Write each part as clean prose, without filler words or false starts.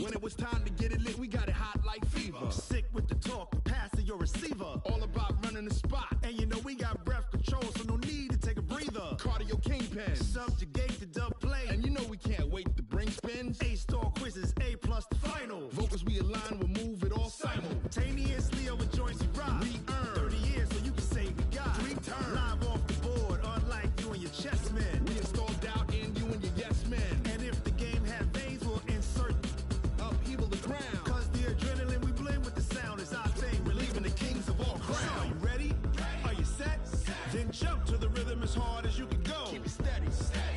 When it was time to get it lit, we got it hot like fever. Sick with the talk, the pass to your receiver. All about running the spot. And you know we got breath control, so no need to take a breather. Cardio kingpin, subjugate the dub play. And you know we can't wait to bring spins. A-star quizzes, A+ the final. Vocals we align, we'll move it all simultaneously over joints we rock. Re-earn 30 years so you can say we got 3 turns. Live off the board, unlike you and your chess men. We install doubt in you and your yes men. And if the game had veins, we'll insert upheaval the ground. Cause the adrenaline we blend with the sound is our thing. Relieving the kings of all crowns. So are you ready? Are you set? Then jump to the rhythm as hard as you can go. Keep it steady,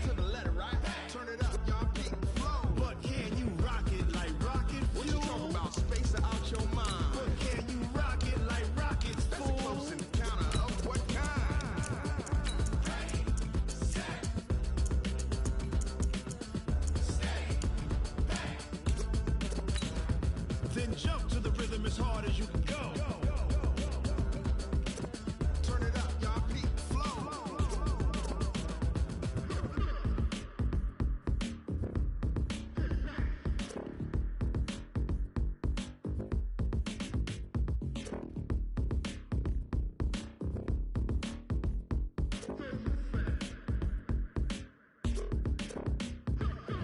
to the letter, right? Turn it up, y'all, keep it flow. But can you rock it like rocket fuel? What you talking about? Space out your mind. But can you rock it like rockets, fool? That's a close encounter of what kind? Ready, set, steady, bang. Then jump to the rhythm as hard as you can go. Turn it up, y'all, keep it flow.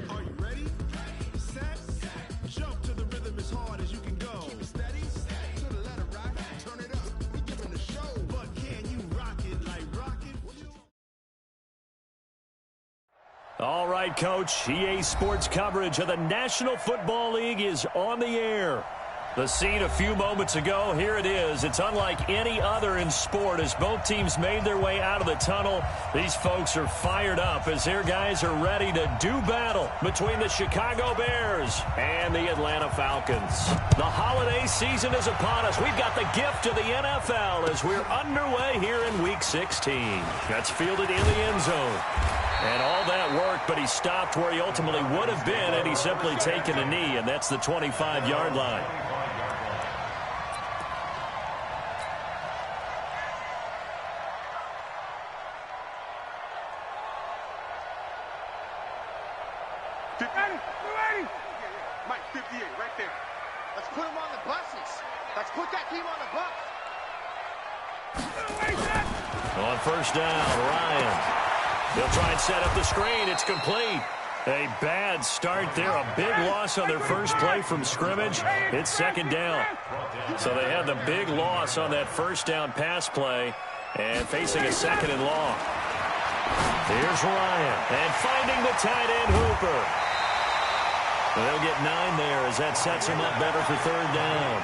Are you ready? Set, jump to the rhythm as hard as you can go. Keep it steady, to the letter, right? Turn it up, we giving the show. But can you rock it like rocket? All right, Coach. EA Sports coverage of the National Football League is on the air. The scene a few moments ago, here it is. It's unlike any other in sport as both teams made their way out of the tunnel. These folks are fired up as their guys are ready to do battle between the Chicago Bears and the Atlanta Falcons. The holiday season is upon us. We've got the gift of the NFL as we're underway here in Week 16. That's fielded in the end zone. And all that worked, but he stopped where he ultimately would have been had he simply taken a knee, and that's the 25-yard line. Mike, 58, right there. Let's put him on the buses. Let's put that team on the bus. On first down, Ryan. They'll try and set up the screen. It's complete. A bad start there. A big loss on their first play from scrimmage. It's second down. So they had the big loss on that first down pass play and facing a second and long. Here's Ryan. And finding the tight end, Hooper. They'll get 9 there as that sets him up better for third down.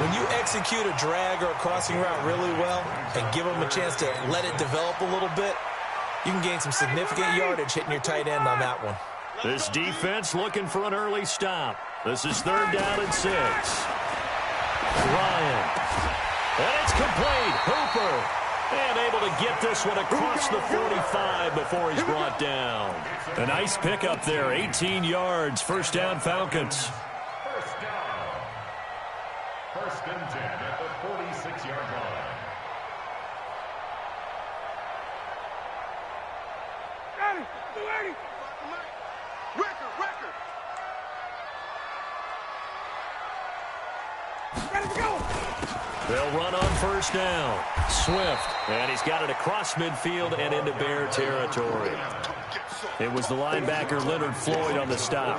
When you execute a drag or a crossing route really well and give them a chance to let it develop a little bit, you can gain some significant yardage hitting your tight end on that one. This defense looking for an early stop. This is third down and 6. Ryan. And it's complete. Hooper. And able to get this one across the 45 before he's brought down. A nice pickup there. 18 yards. First down, Falcons. First down. First and 10 at the 46-yard line. Record. Ready to go. They'll run on first down. Swift. And he's got it across midfield and into Bear territory. It was the linebacker Leonard Floyd on the stop.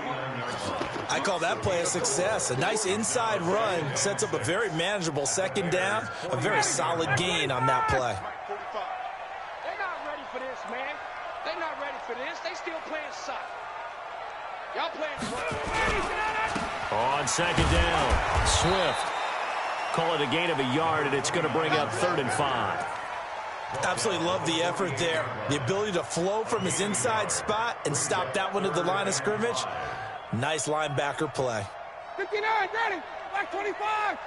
I call that play a success. A nice inside run sets up a very manageable second down. A very solid gain on that play. They're not ready for this, man. They're not ready for this. They still playing soccer. Y'all playing on second down. Swift. Call it a gain of a yard, and it's going to bring up 3rd and 5. Absolutely love the effort there. The ability to flow from his inside spot and stop that one at the line of scrimmage. Nice linebacker play. 59, ready. Black 25. 45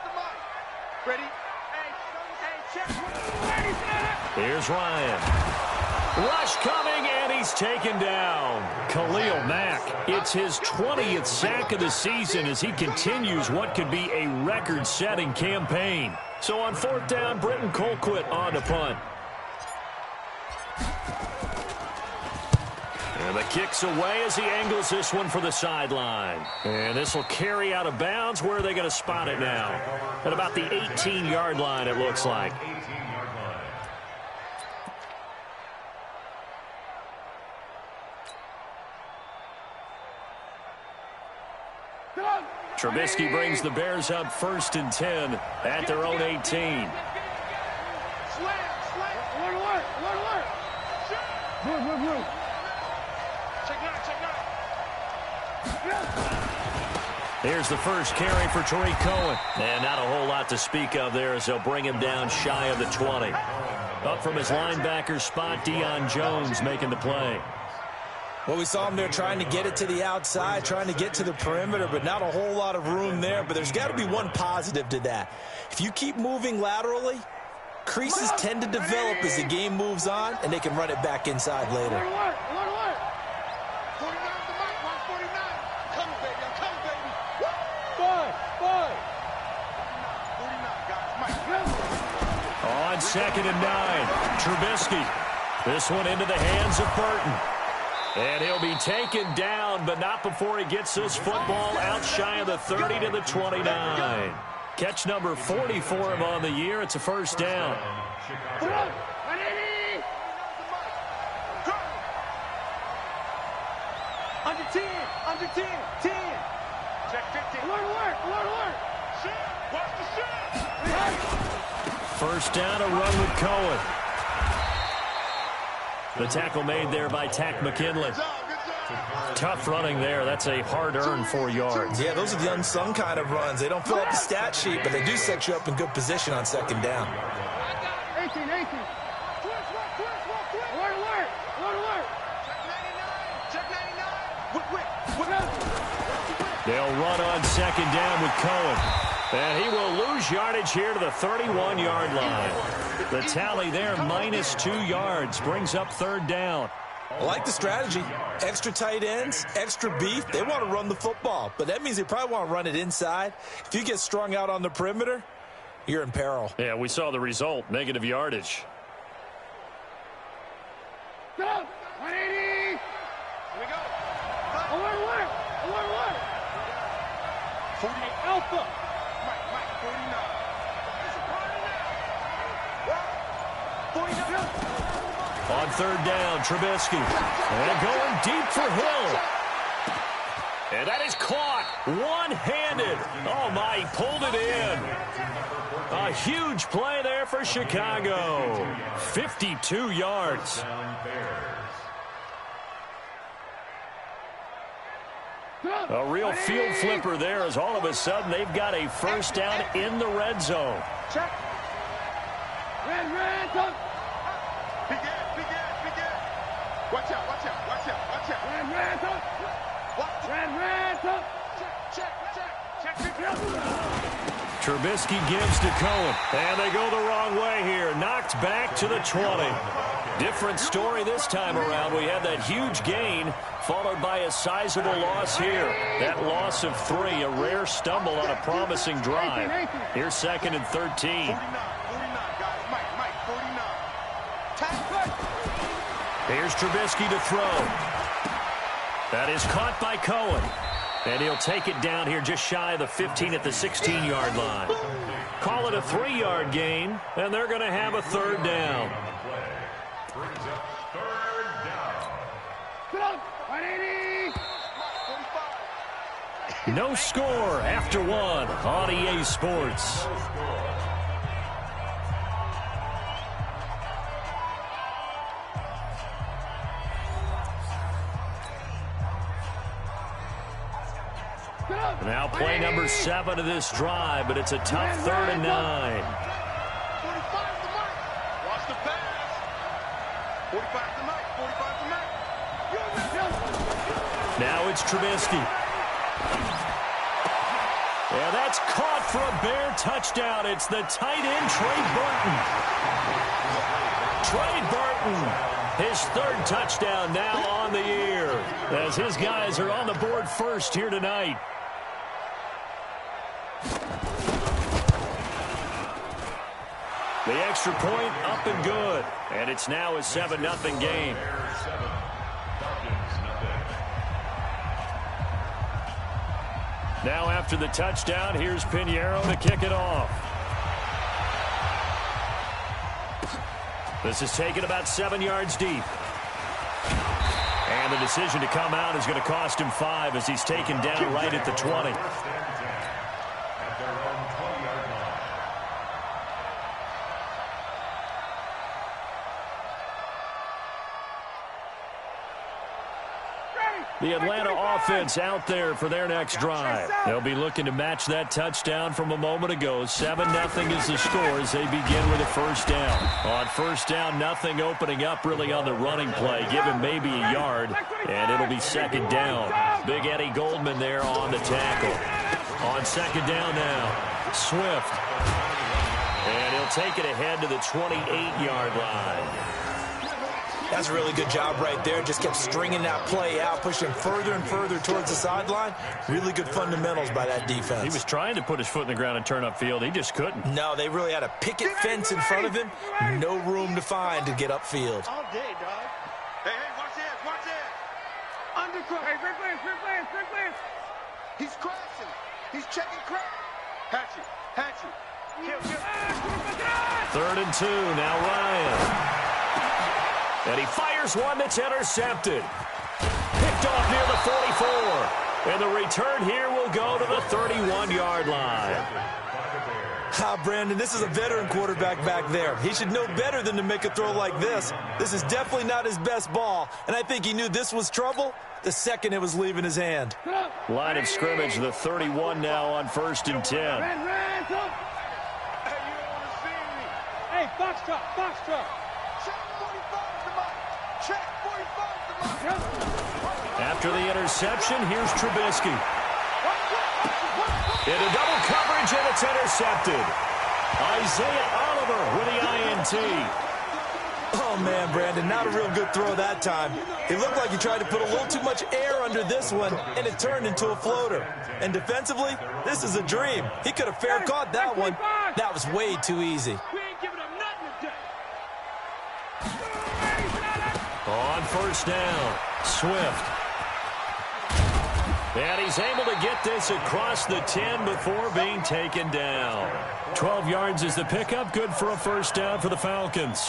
to Mike. Ready? Hey, check. Here's Ryan. Rush coming, and he's taken down. Khalil Mack. It's his 20th sack of the season as he continues what could be a record-setting campaign. So on 4th down, Britton Colquitt on to punt. And the kick's away as he angles this one for the sideline. And this will carry out of bounds. Where are they going to spot it now? At about the 18-yard line, it looks like. Trubisky brings the Bears up 1st and 10 at their own 18. Here's the first carry for Tariq Cohen. And not a whole lot to speak of there as they'll bring him down shy of the 20. Up from his linebacker spot, Deion Jones making the play. Well, we saw him there trying to get it to the outside, trying to get to the perimeter, but not a whole lot of room there. But there's got to be one positive to that. If you keep moving laterally, creases tend to develop as the game moves on, and they can run it back inside later. On 2nd and 9, Trubisky. This one into the hands of Burton. And he'll be taken down, but not before he gets this football out shy of the 30 to the 29. Catch number 40 for him on the year. It's a first down. Under 10, 10. Check 15. Alert. Watch the shot. First down, a run with Cohen. The tackle made there by Tack McKinley. Tough running there. That's a hard-earned 4 yards. Yeah, those are the unsung kind of runs. They don't fill up the stat sheet, but they do set you up in good position on 2nd down. 18. Alert. Check 99. They'll run on 2nd down with Cohen. And he will lose yardage here to the 31-yard line. The tally there, -2 yards, brings up 3rd down. I like the strategy. Extra tight ends, extra beef. They want to run the football, but that means they probably want to run it inside. If you get strung out on the perimeter, you're in peril. Yeah, we saw the result, negative yardage. Go! 180! Here we go. Alert! 48 Alpha! Mike, 49. It's a party now. 49. On 3rd down, Trubisky. And going deep for Hill. And that is caught one-handed. Oh, my, he pulled it in. A huge play there for Chicago. 52 yards. A real field flipper there as all of a sudden they've got a first down in the red zone. Check. Red, go. Big air. Watch out. Red, go. Red, go. Check. Trubisky gives to Cohen, and they go the wrong way here. Knocked back to the 20. Different story this time around. We had that huge gain, followed by a sizable loss here. That loss of 3, a rare stumble on a promising drive. Here's 2nd and 13. 49, guys. Mike, 49. Here's Trubisky to throw. That is caught by Cohen. And he'll take it down here just shy of the 15 at the 16-yard line. Call it a 3-yard gain, and they're going to have a 3rd down. No score after 1 on EA Sports. Now play number 7 of this drive, but it's a tough 3rd and 9. 45 to Mike. Watch the pass. 45 to Mike. Now it's Trubisky. And that's caught for a Bear touchdown. It's the tight end, Trey Burton. His 3rd touchdown now on the year, as his guys are on the board first here tonight. The extra point up and good. And it's now a 7-0 game. after the touchdown. Here's Pinheiro to kick it off. This is taken about 7 yards deep. And the decision to come out is going to cost him 5 as he's taken down right at the 20. The Atlanta offense out there for their next drive. They'll be looking to match that touchdown from a moment ago. 7-0 is the score as they begin with a first down. On first down, nothing opening up really on the running play. Give him maybe a yard, and it'll be second down. Big Eddie Goldman there on the tackle. On second down now, Swift. And he'll take it ahead to the 28-yard line. That's a really good job right there. Just kept stringing that play out, pushing further and further towards the sideline. Really good fundamentals by that defense. He was trying to put his foot in the ground and turn upfield. He just couldn't. No, they really had a picket fence in front of him. No room to find to get upfield. All day, dog. Hey, watch this, watch this. Undercut. Hey, quick. He's crashing. He's checking crack. Hatchet. Kill. 3rd and 2, now Ryan. And he fires one that's intercepted. Picked off near the 44. And the return here will go to the 31-yard line. Brandon, this is a veteran quarterback back there. He should know better than to make a throw like this. This is definitely not his best ball. And I think he knew this was trouble the second it was leaving his hand. Line of scrimmage, the 31 now on 1st and 10. Hey, you don't want to see me. Hey, box truck. After the interception, here's Trubisky. Into double coverage, and it's intercepted. Isaiah Oliver with the INT. Oh, man, Brandon, not a real good throw that time. It looked like he tried to put a little too much air under this one, and it turned into a floater. And defensively, this is a dream. He could have fair caught that one. That was way too easy. We ain't giving him nothing today. On first down, Swift. And he's able to get this across the 10 before being taken down. 12 yards is the pickup. Good for a first down for the Falcons.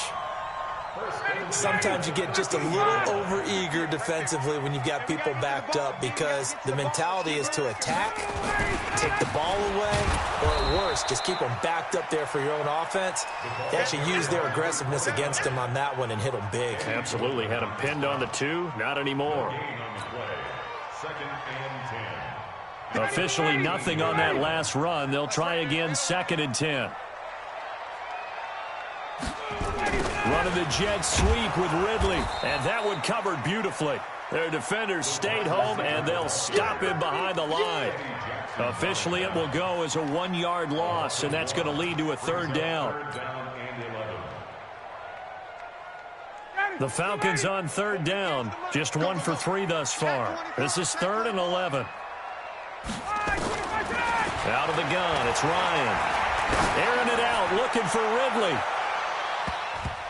Sometimes you get just a little over-eager defensively when you've got people backed up because the mentality is to attack, take the ball away, or at worst, just keep them backed up there for your own offense. They actually used their aggressiveness against him on that one and hit them big. Absolutely. Had him pinned on the 2. Not anymore. Officially nothing on that last run. They'll try again 2nd and 10. Running the jet sweep with Ridley, and that one covered beautifully. Their defenders stayed home, and they'll stop him behind the line. Officially, it will go as a 1-yard loss, and that's going to lead to a 3rd down. The Falcons on 3rd down, just 1 for 3 thus far. This is 3rd and 11. Out of the gun, it's Ryan. Airing it out, looking for Ridley.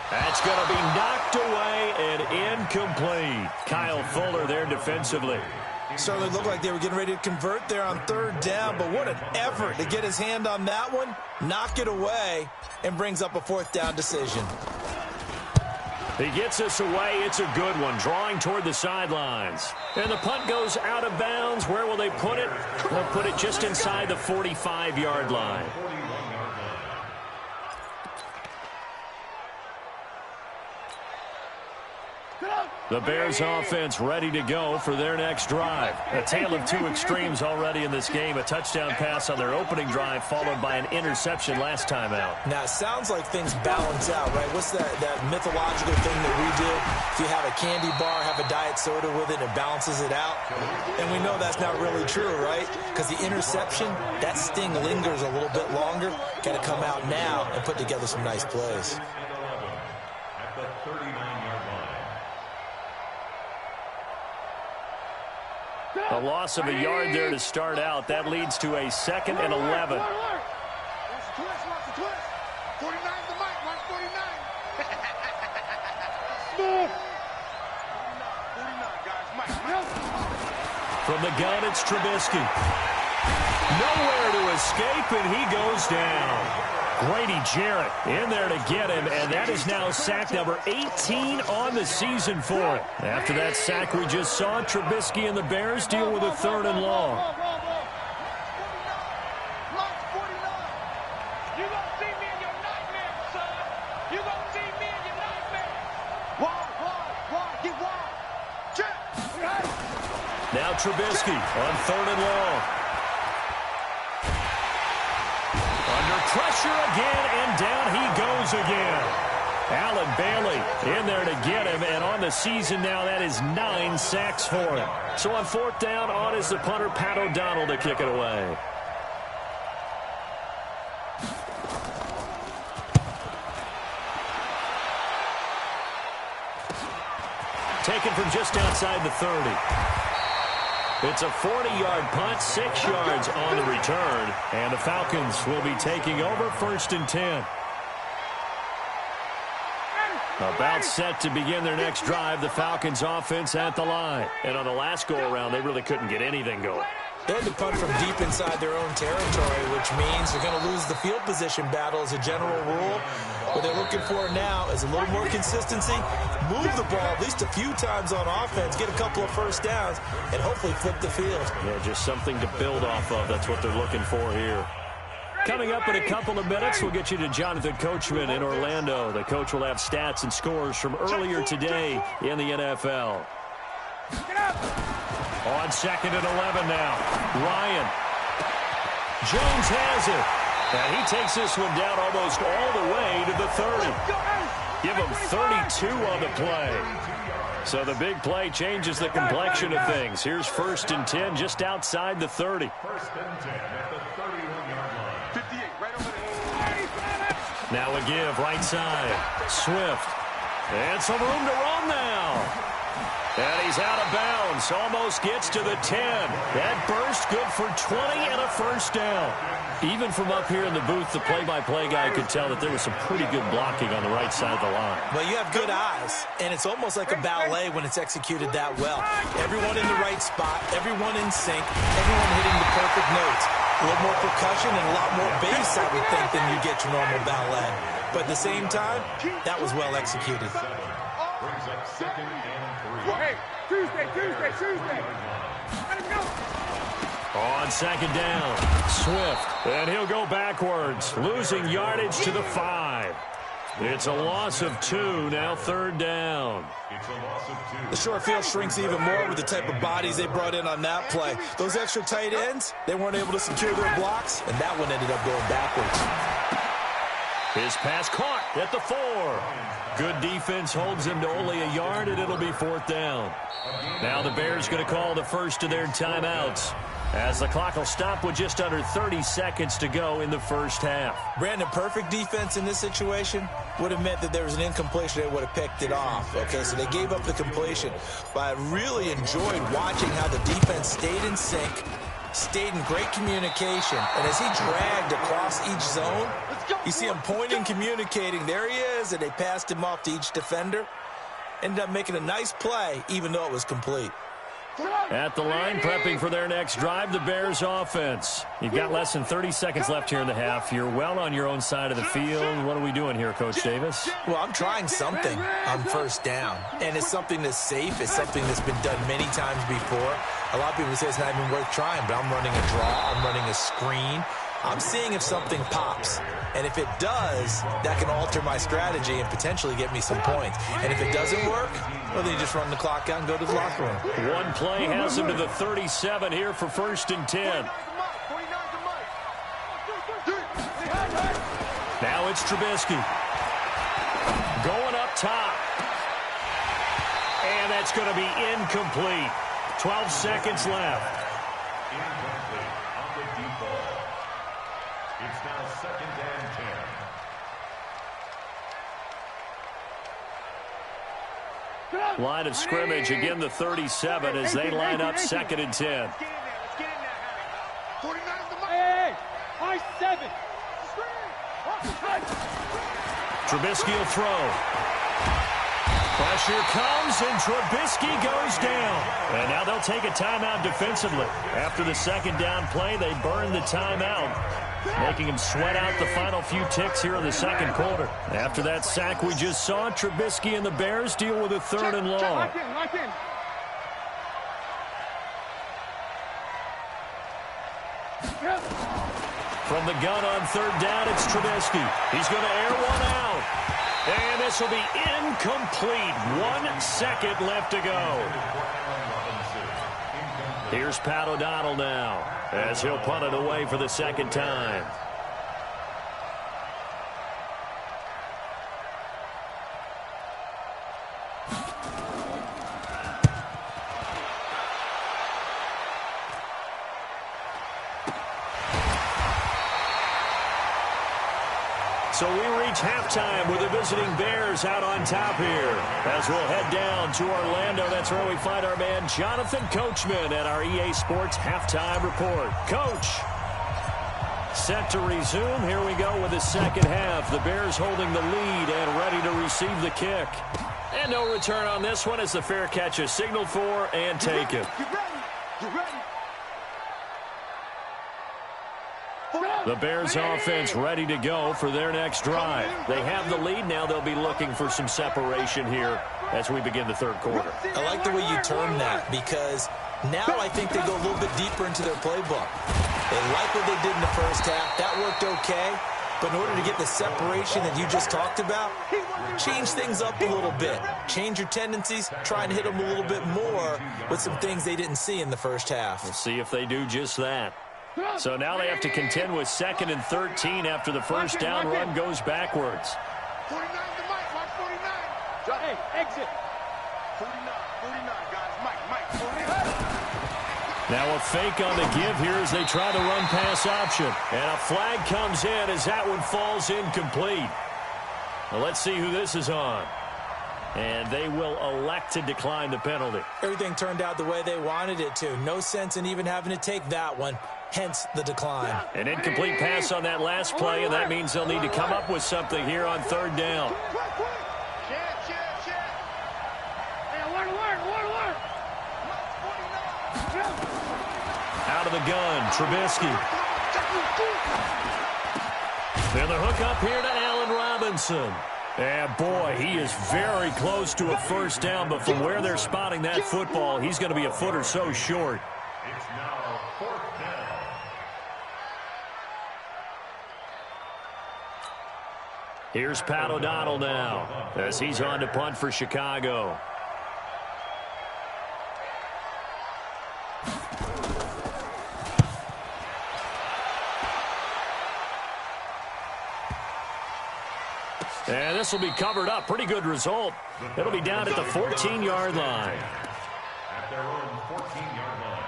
That's going to be knocked away and incomplete. Kyle Fuller there defensively. Certainly looked like they were getting ready to convert there on 3rd down, but what an effort to get his hand on that one, knock it away, and brings up a 4th down decision. He gets us away. It's a good one, drawing toward the sidelines. And the punt goes out of bounds. Where will they put it? They'll put it just inside the 45-yard line. The Bears offense ready to go for their next drive. A tale of 2 extremes already in this game. A touchdown pass on their opening drive followed by an interception last time out. Now, it sounds like things balance out, right? What's that mythological thing that we do? If you have a candy bar, have a diet soda with it, it balances it out. And we know that's not really true, right? Because the interception, that sting lingers a little bit longer. Got to come out now and put together some nice plays. A loss of a yard there to start out. That leads to a 2nd and 11. Watch the twist. 49 the mic. Watch 49. 49, guys. Mike. From the gun, it's Trubisky. Nowhere to escape, and he goes down. Grady Jarrett in there to get him, and that is now sack number 18 on the season for him. After that sack we just saw, Trubisky and the Bears deal with a 3rd and long. You gonna see me in your nightmare, son. You gonna see me in your nightmare. Wide, get wide. Check. Now Trubisky on 3rd and long. Under pressure again, and down he goes again. Allen Bailey in there to get him, and on the season now, that is 9 sacks for him. So on 4th down, on is the punter, Pat O'Donnell, to kick it away. Taken from just outside the 30. It's a 40-yard punt, 6 yards on the return, and the Falcons will be taking over 1st and 10. About set to begin their next drive, the Falcons offense at the line. And on the last go-around, they really couldn't get anything going. They had to punt from deep inside their own territory, which means they're going to lose the field position battle as a general rule. What they're looking for now is a little more consistency, move the ball at least a few times on offense, get a couple of 1st downs, and hopefully flip the field. Yeah, just something to build off of. That's what they're looking for here. Coming up in a couple of minutes, we'll get you to Jonathan Coachman in Orlando. The coach will have stats and scores from earlier today in the NFL. On 2nd and 11 now. Ryan. Jones has it. And he takes this one down almost all the way to the 30. Give him 32 on the play. So the big play changes the complexion of things. Here's 1st and 10 just outside the 30. 1st and 10 at the 31-yard line. 58, right over there. Now a give, right side. Swift. And some room to run now. And he's out of bounds. Almost gets to the 10. That burst good for 20 and a 1st down. Even from up here in the booth, the play-by-play guy could tell that there was some pretty good blocking on the right side of the line. Well, you have good eyes, and it's almost like a ballet when it's executed that well. Everyone in the right spot, everyone in sync, everyone hitting the perfect notes. A little more percussion and a lot more bass, I would think, than you get your normal ballet. But at the same time, that was well executed. Brings up 2nd and 3. Hey, Tuesday. Let him go. On 2nd down, Swift, and he'll go backwards, losing yardage to the 5. It's a loss of 2, now 3rd down. It's a loss of 2. The short field shrinks even more with the type of bodies they brought in on that play. Those extra tight ends, they weren't able to secure their blocks, and that one ended up going backwards. His pass caught at the 4. Good defense holds him to only a yard, and it'll be 4th down. Now the Bears going to call the first of their timeouts, as the clock will stop with just under 30 seconds to go in the 1st half. Brandon, perfect defense in this situation would have meant that there was an incompletion. They would have picked it off. Okay, so they gave up the completion. But I really enjoyed watching how the defense stayed in sync, stayed in great communication. And as he dragged across each zone, you see him pointing, communicating. There he is, and they passed him off to each defender. Ended up making a nice play, even though it was complete. At the line, prepping for their next drive, the Bears offense. You've got less than 30 seconds left here in the half. You're well on your own side of the field. What are we doing here, Coach Davis? Well, I'm trying something on 1st down, and it's something that's safe. It's something that's been done many times before. A lot of people say it's not even worth trying, but I'm running a draw. I'm running a screen. I'm seeing if something pops. And if it does, that can alter my strategy and potentially get me some points. And if it doesn't work, well, then you just run the clock out and go to the locker room. One play has him to the 37 here for 1st and 10. Now it's Trubisky. Going up top. And that's going to be incomplete. 12 seconds left. Incomplete on the deep ball. It's now 2nd and 10. Line of scrimmage, again the 37 as they line up 2nd and 10. Let's get in there, Hey, high 7. Trubisky will throw. Pressure comes, and Trubisky goes down. And now they'll take a timeout defensively. After the second down play, they burn the timeout, making him sweat out the final few ticks here in the second quarter. After that sack we just saw, Trubisky and the Bears deal with a third and long. Lock in. From the gun on third down, it's Trubisky. He's going to air one out. And this will be incomplete. 1 second left to go. Here's Pat O'Donnell now, as he'll punt it away for the second time. So we reach halftime with the visiting Bears out on top here. As we'll head down to Orlando, that's where we find our man Jonathan Coachman at our EA Sports Halftime Report. Coach, set to resume. Here we go with the second half. The Bears holding the lead and ready to receive the kick. And no return on this one as the fair catch is signaled for and taken. Get ready. The Bears offense ready to go for their next drive. They have the lead. Now they'll be looking for some separation here as we begin the third quarter. I like the way you term that, because now I think they go a little bit deeper into their playbook. They like what they did in the first half. That worked okay. But in order to get the separation that you just talked about, change things up a little bit. Change your tendencies. Try and hit them a little bit more with some things they didn't see in the first half. We'll see if they do just that. So now they have to contend with 2nd and 13 after the first down run goes backwards. 49 to Mike. Watch 49. Hey, exit. 49, guys. Mike, 49. Now a fake on the give here as they try the run pass option. And a flag comes in as that one falls incomplete. Well, let's see who this is on. And they will elect to decline the penalty. Everything turned out the way they wanted it to. No sense in even having to take that one. Hence the decline. An incomplete pass on that last play, and that means they'll need to come up with something here on third down. Check. Hey, alert. Out of the gun, Trubisky. And the hook up here to Allen Robinson. And boy, he is very close to a first down, but from where they're spotting that football, he's going to be a foot or so short. It's now 4th down. Here's Pat O'Donnell now, as he's on to punt for Chicago. And this will be covered up. Pretty good result. It'll be down at the 14-yard line. At their own 14-yard line.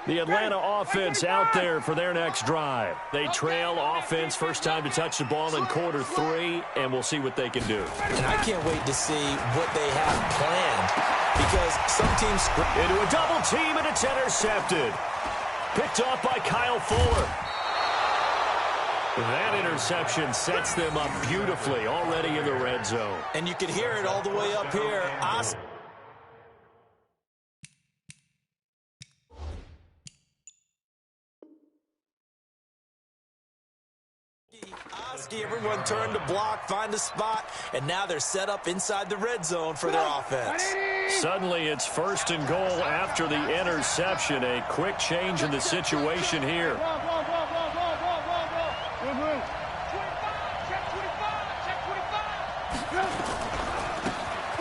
The Atlanta offense out there for their next drive. They trail offense, first time to touch the ball in quarter 3, and we'll see what they can do. And I can't wait to see what they have planned, because some teams... Into a double team, and it's intercepted. Picked off by Kyle Fuller. That interception sets them up beautifully already in the red zone. And you can hear it all the way up here. Everyone turned to block, find a spot, and now they're set up inside the red zone for their offense. Suddenly it's 1st and goal after the interception. A quick change in the situation here.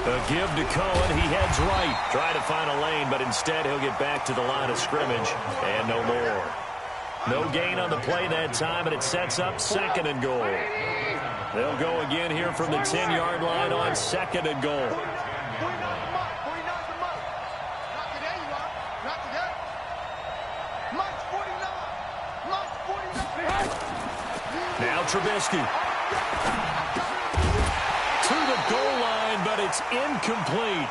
A give to Cohen. He heads right. Try to find a lane, but instead he'll get back to the line of scrimmage and no more. No gain on the play that time, and it sets up 2nd and goal. They'll go again here from the 10-yard line on 2nd and goal. 49 to Mike. Not today, you are. Not today. Mike's 49. Mike's 49. Now Trubisky. To the goal line, but it's incomplete.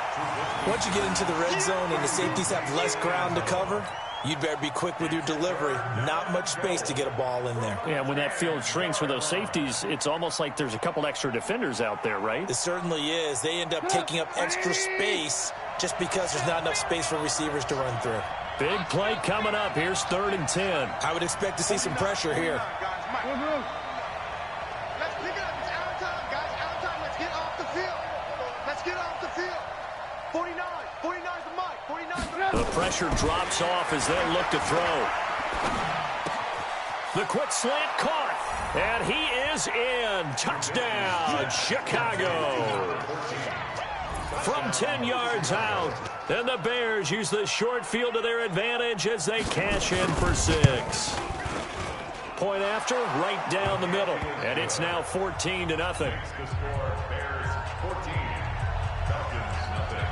Once you get into the red zone and the safeties have less ground to cover, you'd better be quick with your delivery. Not much space to get a ball in there. Yeah, when that field shrinks with those safeties, it's almost like there's a couple extra defenders out there, right? It certainly is. They end up taking up extra space just because there's not enough space for receivers to run through. Big play coming up. Here's 3rd and 10. I would expect to see some pressure here. Let's pick it up. It's out of time, guys. Out of time. Let's get off the field. Let's get off the field. 49. 49's the mic. 49's the mic. The pressure drops off as they look to throw. The quick slant caught. And he is in. Touchdown, Chicago. From 10 yards out. And the Bears use the short field to their advantage as they cash in for 6. Point after, right down the middle. And it's now 14-0. The score, Bears 14, Falcons nothing.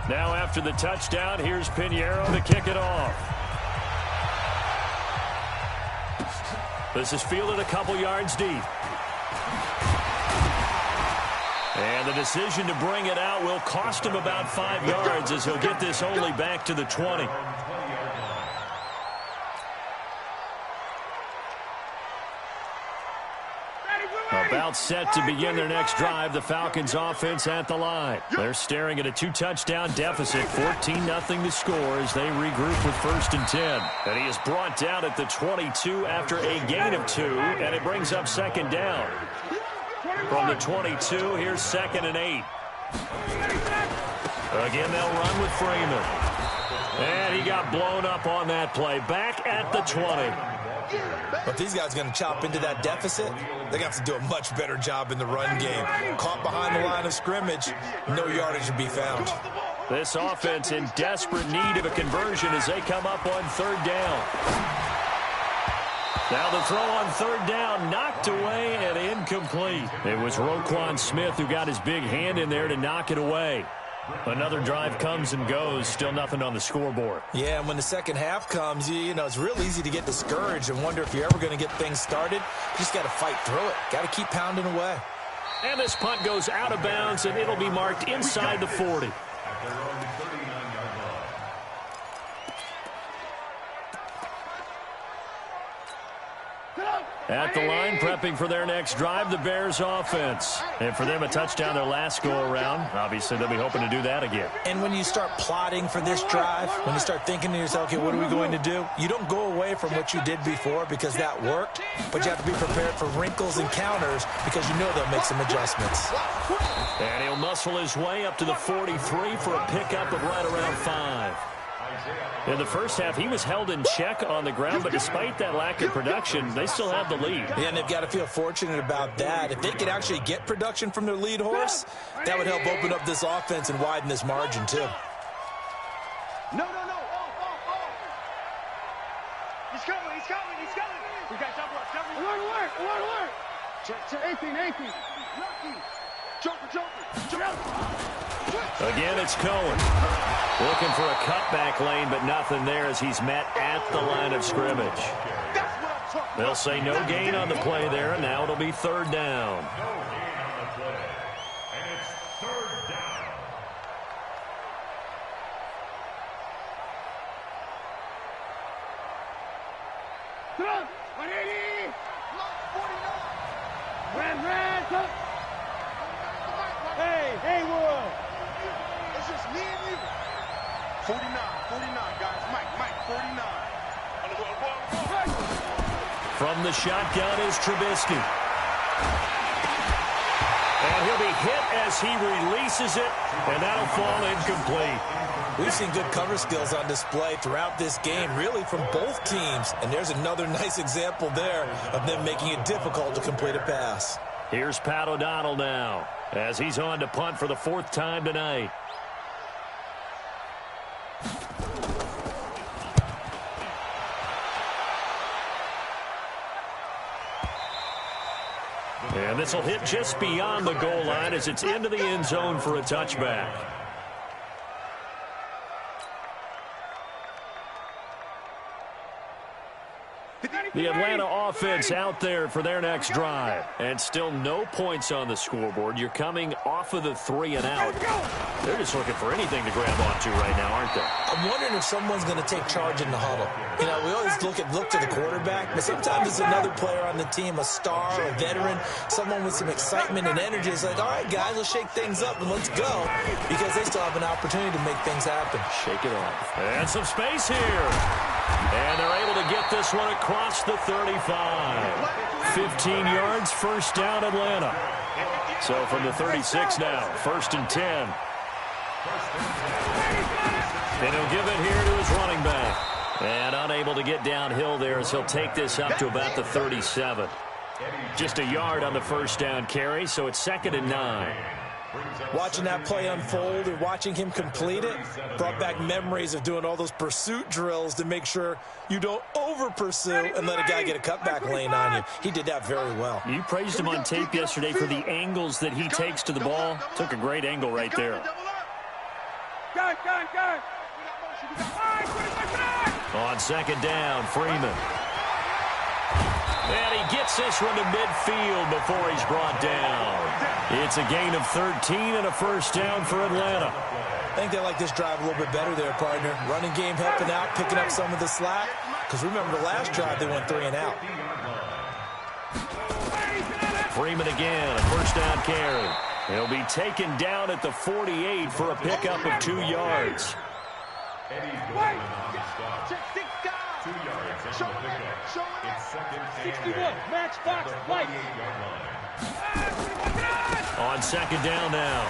Now after the touchdown, here's Pinheiro to kick it off. This is fielded a couple yards deep. And the decision to bring it out will cost him about 5 yards as he'll get this only back to the 20. About set to begin their next drive, the Falcons offense at the line. They're staring at a 2-touchdown deficit, 14-0 to score as they regroup with 1st and 10. And he is brought down at the 22 after a gain of 2, and it brings up 2nd down. From the 22, here's 2nd and 8. Again, they'll run with Freeman. And he got blown up on that play. Back at the 20. But these guys are going to chop into that deficit. They're going to have to do a much better job in the run game. Caught behind the line of scrimmage, no yardage to be found. This offense in desperate need of a conversion as they come up on 3rd down. Now the throw on 3rd down, knocked away and incomplete. It was Roquan Smith who got his big hand in there to knock it away. Another drive comes and goes, still nothing on the scoreboard. Yeah, and when the second half comes, you know, it's real easy to get discouraged and wonder if you're ever going to get things started. You just got to fight through it. Got to keep pounding away. And this punt goes out of bounds, and it'll be marked inside the 40. At the line, prepping for their next drive, the Bears offense. And for them, a touchdown their last go-around. Obviously, they'll be hoping to do that again. And when you start plotting for this drive, when you start thinking to yourself, okay, what are we going to do? You don't go away from what you did before because that worked, but you have to be prepared for wrinkles and counters because you know they'll make some adjustments. And he'll muscle his way up to the 43 for a pickup of right around 5. In the first half, he was held in check on the ground, but despite that lack of production, they still have the lead. Yeah, and they've got to feel fortunate about that. If they could actually get production from their lead horse, that would help open up this offense and widen this margin, too. No. He's coming. We got double up. Alert. Check. 18. Lucky. Joker. Again, it's Cohen. Looking for a cutback lane, but nothing there as he's met at the line of scrimmage. They'll say no gain on the play there, and now it'll be 3rd down. No gain on the play. And it's 3rd down. Red. Hey, Will. It's just me and you. 49, guys. Mike, 49. From the shotgun is Trubisky. And he'll be hit as he releases it, and that'll fall incomplete. We've seen good cover skills on display throughout this game, really from both teams. And there's another nice example there of them making it difficult to complete a pass. Here's Pat O'Donnell now as he's on to punt for the 4th time tonight. And this will hit just beyond the goal line as it's into the end zone for a touchback. The Atlanta offense out there for their next drive. And still no points on the scoreboard. You're coming off of the 3 and out. They're just looking for anything to grab onto right now, aren't they? I'm wondering if someone's going to take charge in the huddle. You know, we always look to the quarterback, but sometimes it's another player on the team, a star, a veteran, someone with some excitement and energy. It's like, all right, guys, let's shake things up and let's go, because they still have an opportunity to make things happen. Shake it off. And some space here. And they're able to get this one across the 35. 15 yards, first down, Atlanta. So from the 36 now, 1st and 10. And he'll give it here to his running back. And unable to get downhill there as he'll take this up to about the 37. Just a yard on the first down carry, so it's 2nd and 9. Watching that play unfold or watching him complete it brought back memories of doing all those pursuit drills to make sure you don't over-pursue and let a guy get a cutback lane on you. He did that very well. You praised him on tape yesterday for the angles that he takes to the ball. Took a great angle right there. On 2nd down, Freeman. And he gets this one to midfield before he's brought down. It's a gain of 13 and a first down for Atlanta. I think they like this drive a little bit better there, partner. Running game helping out, picking up some of the slack. Because remember, the last drive they went 3 and out. Freeman again, a first down carry. He'll be taken down at the 48 for a pickup of 2 yards. 2 yards after the pickup. It's 2nd and 61, match box, light. On 2nd down now,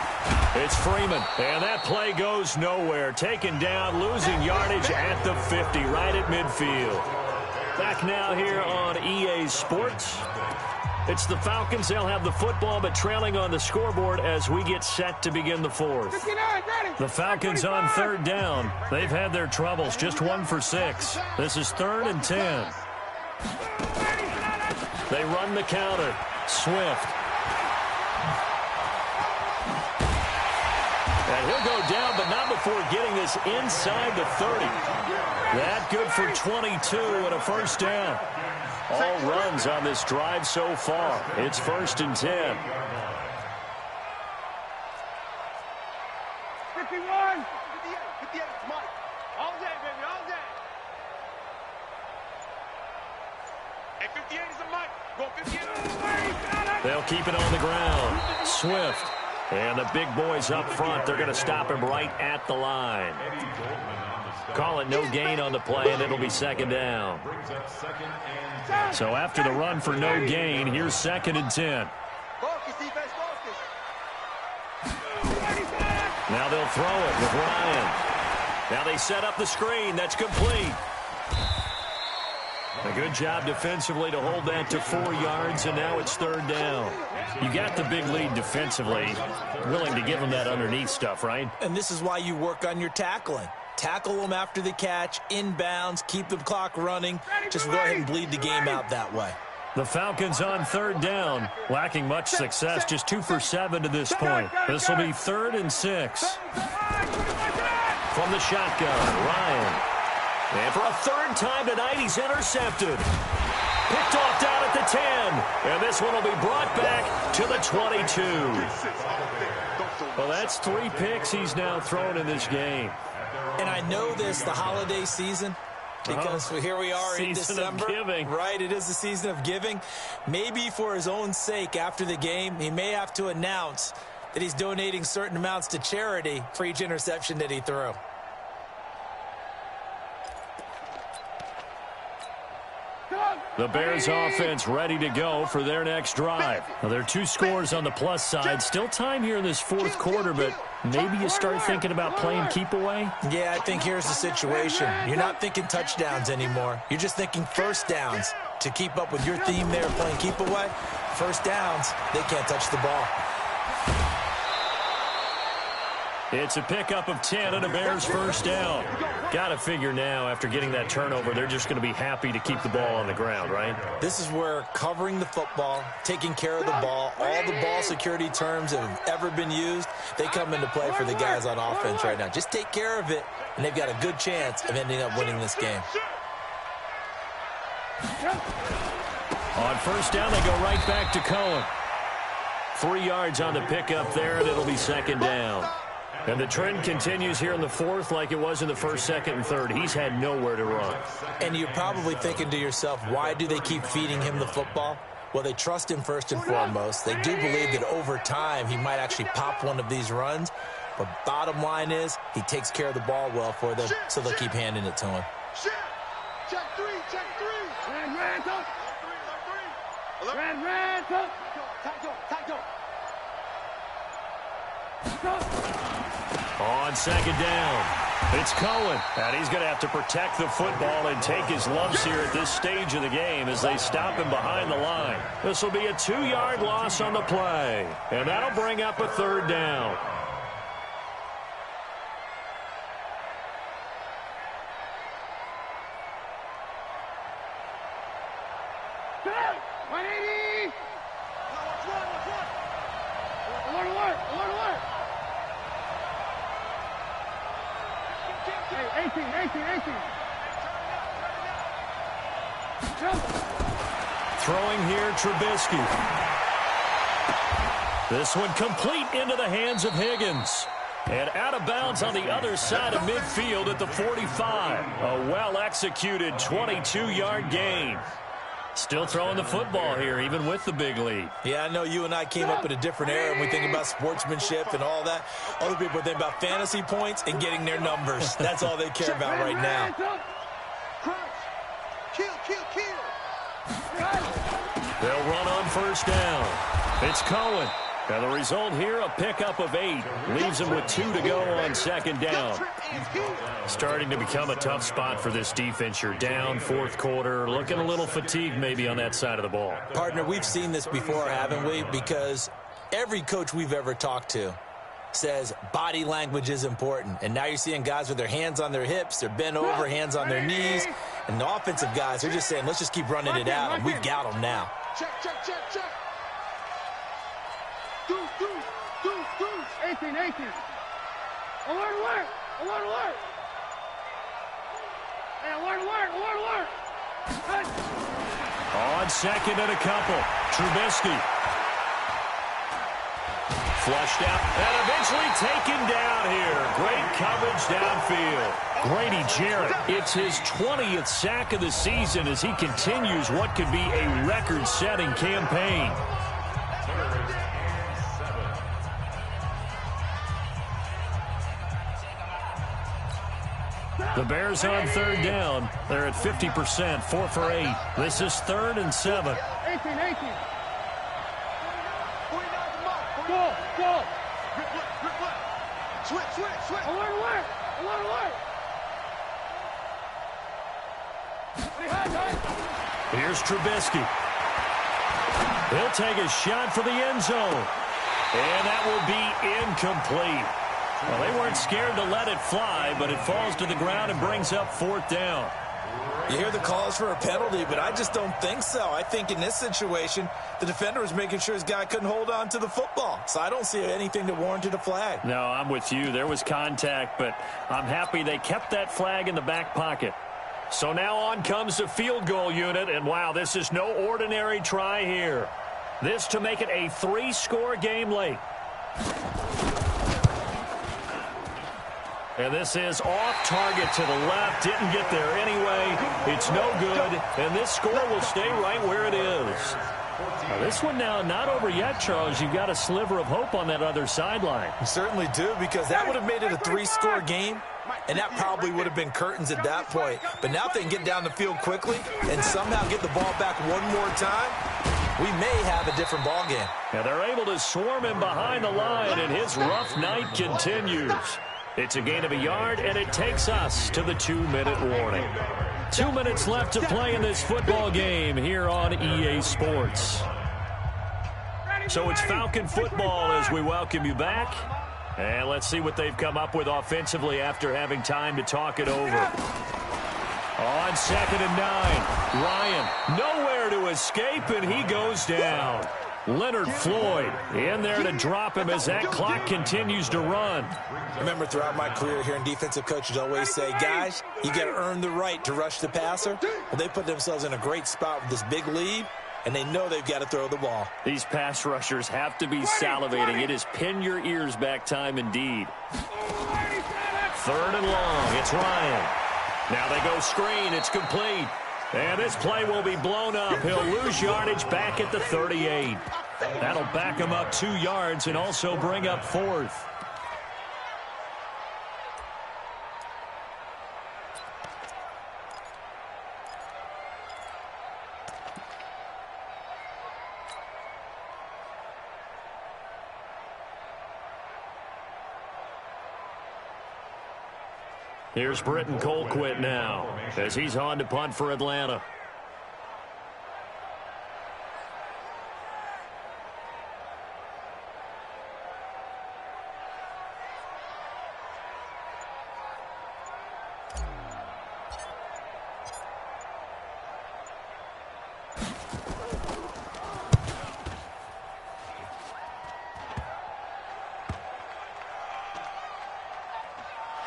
it's Freeman. And that play goes nowhere. Taken down, losing yardage at the 50, right at midfield. Back now here on EA Sports. It's the Falcons. They'll have the football, but trailing on the scoreboard as we get set to begin the 4th. The Falcons on 3rd down. They've had their troubles, just 1 for 6. This is 3rd and 10. They run the counter. Swift. And he'll go down, but not before getting this inside the 30. That good for 22 and a first down. All runs on this drive so far. It's 1st and 10. 51. 58, Mike. All day, baby, all day. Hey, 58 is a Mike. Go 58. They'll keep it on the ground. Swift. And the big boys up front, they're going to stop him right at the line. Call it no gain on the play, and it'll be 2nd down. So after the run for no gain, here's 2nd and 10. Now they'll throw it with Ryan. Now they set up the screen. That's complete. A good job defensively to hold that to 4 yards, and now it's 3rd down. You got the big lead defensively. Willing to give them that underneath stuff, right? And this is why you work on your tackling. Tackle them after the catch, inbounds, keep the clock running. Just go ahead and bleed the game out that way. The Falcons on 3rd down, lacking much success, just 2 for 7 to this point. This will be 3rd and 6. From the shotgun, Ryan. And for a 3rd time tonight, he's intercepted. Picked off down at the 10. And this one will be brought back to the 22. Well, that's 3 picks he's now thrown in this game. And I know this, the holiday season, because here we are in December. Season of giving. Right, it is the season of giving. Maybe for his own sake after the game, he may have to announce that he's donating certain amounts to charity for each interception that he threw. The Bears offense ready to go for their next drive. Now, there are 2 scores on the plus side. Still time here in this 4th quarter, but maybe you start thinking about playing keep away? Yeah, I think here's the situation. You're not thinking touchdowns anymore. You're just thinking first downs. To keep up with your theme there, playing keep away, first downs, they can't touch the ball. It's a pickup of 10 and a Bears first down. Got to figure now, after getting that turnover, they're just going to be happy to keep the ball on the ground, right? This is where covering the football, taking care of the ball, all the ball security terms that have ever been used, they come into play for the guys on offense right now. Just take care of it, and they've got a good chance of ending up winning this game. On first down, they go right back to Cohen. 3 yards on the pickup there, and it'll be second down. And the trend continues here in the fourth like it was in the first, second, and third. He's had nowhere to run. And you're probably thinking to yourself, why do they keep feeding him the football? Well, they trust him first and foremost. They do believe that over time he might actually pop one of these runs. But bottom line is he takes care of the ball well for them, so they'll keep handing it to him. Check three, check three. Red, up. Red, up. Tight. On second down, it's Cohen. And he's going to have to protect the football and take his lumps here at this stage of the game as they stop him behind the line. This will be a 2-yard loss on the play. And that'll bring up a third down. Throwing here, Trubisky. This one complete into the hands of Higgins. And out of bounds on the other side of midfield at the 45. A well-executed 22-yard gain. Still throwing the football here, even with the big lead. Yeah, I know you and I came up in a different era, and we think about sportsmanship and all that. Other people think about fantasy points and getting their numbers. That's all they care about right now. Kill. They'll run on first down. It's Cohen. And the result here, a pickup of 8. Leaves him with 2 to go on second down. Starting to become a tough spot for this defense. You're down fourth quarter. Looking a little fatigued maybe on that side of the ball. Partner, we've seen this before, haven't we? Because every coach we've ever talked to says body language is important. And now you're seeing guys with their hands on their hips, they're bent over, hands on their knees. And the offensive guys, they're just saying, let's just keep running it out, and we've got them now. Check. 18. Alert. Hey, alert. On second and a couple, Trubisky. Flushed out and eventually taken down here. Great coverage downfield. Grady Jarrett, it's his 20th sack of the season as he continues what could be a record-setting campaign. The Bears on third down. They're at 50%, 4 for 8. This is 3rd and 7. 18. Go. Switch. Alert. Here's Trubisky. He'll take a shot for the end zone. And that will be incomplete. Well, they weren't scared to let it fly, but it falls to the ground and brings up 4th down. You hear the calls for a penalty, but I just don't think so. I think in this situation, the defender was making sure his guy couldn't hold on to the football. So I don't see anything that warranted a flag. No, I'm with you. There was contact, but I'm happy they kept that flag in the back pocket. So now on comes the field goal unit, and wow, this is no ordinary try here. This to make it a 3-score game late. And this is off target to the left. Didn't get there anyway. It's no good. And this score will stay right where it is. Now this one now not over yet, Charles. You've got a sliver of hope on that other sideline. You certainly do, because that would have made it a 3-score game. And that probably would have been curtains at that point. But now if they can get down the field quickly and somehow get the ball back one more time, we may have a different ball game. Now they're able to swarm him behind the line, and his rough night continues. It's a gain of a yard, and it takes us to the 2-minute warning. 2 minutes left to play in this football game here on EA Sports. So it's Falcon football as we welcome you back. And let's see what they've come up with offensively after having time to talk it over. On 2nd and 9, Ryan nowhere to escape, and he goes down. Leonard Floyd in there to drop him as that clock continues to run. Remember, throughout my career here in defensive coaches always say, guys, you got to earn the right to rush the passer. Well, they put themselves in a great spot with this big lead, and they know they've got to throw the ball. These pass rushers have to be salivating. It is pin your ears back time indeed. 3rd and long. It's Ryan. Now they go screen. It's complete. And this play will be blown up. He'll lose yardage back at the 38. That'll back him up 2 yards and also bring up 4th. Here's Britton Colquitt now as he's on to punt for Atlanta.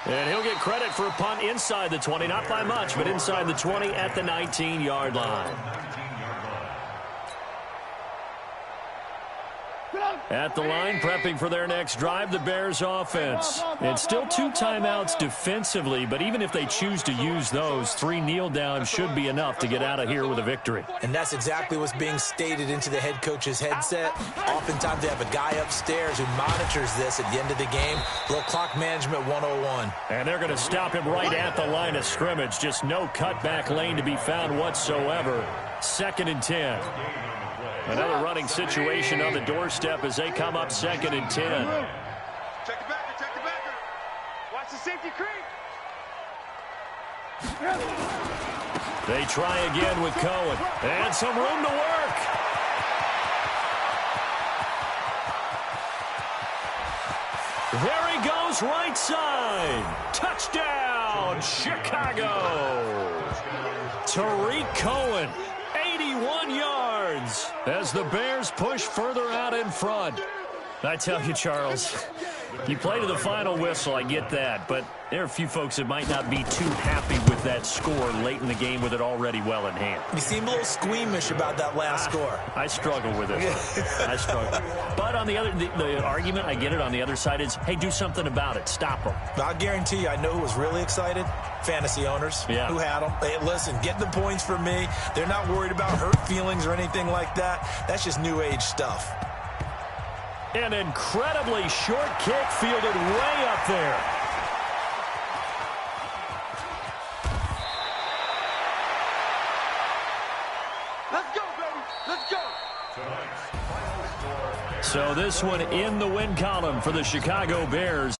And he'll get credit for a punt inside the 20, not by much, but inside the 20 at the 19-yard line. At the line, prepping for their next drive, the Bears offense. It's still 2 timeouts defensively, but even if they choose to use those, 3 kneel downs should be enough to get out of here with a victory. And that's exactly what's being stated into the head coach's headset. Oftentimes they have a guy upstairs who monitors this at the end of the game. Little clock management 101. And they're going to stop him right at the line of scrimmage. Just no cutback lane to be found whatsoever. 2nd and 10. Another running situation on the doorstep as they come up 2nd and 10. Check the backer, check the backer. Watch the safety creep. They try again with Cohen. And some room to work. There he goes, right side. Touchdown, Chicago. Tariq Cohen, 81 yards as the Bears push further out in front. I tell you, Charles, you play to the final whistle, I get that, but there are a few folks that might not be too happy with that score late in the game with it already well in hand. You seem a little squeamish about that last score. I struggle with it. I struggle. But on the other, the argument, I get it, on the other side is, hey, do something about it. Stop them. I'll guarantee you, I know who was really excited. Fantasy owners who had them. Hey, listen, get the points for me. They're not worried about hurt feelings or anything like that. That's just new age stuff. An incredibly short kick fielded way up there. Let's go, baby. Let's go. So this one in the win column for the Chicago Bears.